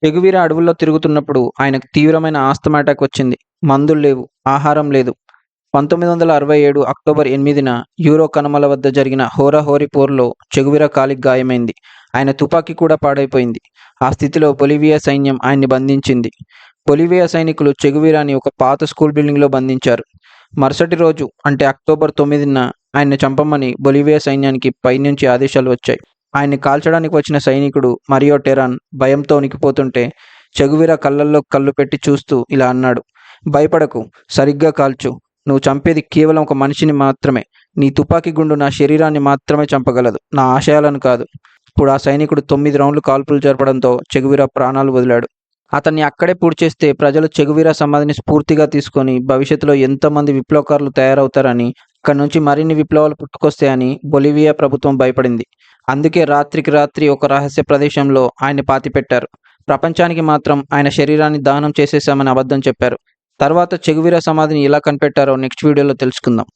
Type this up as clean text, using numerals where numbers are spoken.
Che Guevara అడవుల్లో తిరుగుతున్నప్పుడు ఆయనకు తీవ్రమైన ఆస్తమా అటాక్ వచ్చింది. మందులు లేవు, ఆహారం లేదు. 1967 అక్టోబర్ 8న యూరో కనుమల వద్ద జరిగిన హోరాహోరీ పోరులో చెగువీర కాలికి గాయమైంది. ఆయన తుపాకీ కూడా పాడైపోయింది. ఆ స్థితిలో బొలివియా సైన్యం ఆయన్ని బంధించింది. బొలివియా సైనికులు చెగువీరాని ఒక పాత స్కూల్ బిల్డింగ్‌లో బంధించారు. మరుసటి రోజు అంటే అక్టోబర్ 9న ఆయన్ని చంపమని బొలివియా సైన్యానికి పైనుంచి ఆదేశాలు వచ్చాయి. ఆయన్ని కాల్చడానికి వచ్చిన సైనికుడు మరియో టెరాన్ భయంతో వణికిపోతుంటే చెగువీర కళ్ళల్లో కళ్ళు పెట్టి చూస్తూ ఇలా అన్నాడు: "భయపడకు, సరిగ్గా కాల్చు. నువ్వు చంపేది కేవలం ఒక మనిషిని మాత్రమే. నీ తుపాకీ గుండు నా శరీరాన్ని మాత్రమే చంపగలదు, నా ఆశయాలను కాదు." ఇప్పుడు ఆ సైనికుడు 9 రౌండ్లు కాల్పులు జరపడంతో చెగువీర ప్రాణాలు వదిలాడు. అతన్ని అక్కడే పూడ్చేస్తే ప్రజలు చెగువీర సమాధిని స్ఫూర్తిగా తీసుకొని భవిష్యత్తులో ఎంతోమంది విప్లవకారులు తయారవుతారని, అక్కడి నుంచి మరిన్ని విప్లవాలు పుట్టుకొస్తాయని బొలివియా ప్రభుత్వం భయపడింది. అందుకే రాత్రికి రాత్రి ఒక రహస్య ప్రదేశంలో ఆయన్ని పాతిపెట్టారు. ప్రపంచానికి మాత్రం ఆయన శరీరాన్ని దహనం చేసేశామని అబద్ధం చెప్పారు. తర్వాత చెగువీర సమాధిని ఎలా కనిపెట్టారో నెక్స్ట్ వీడియోలో తెలుసుకుందాం.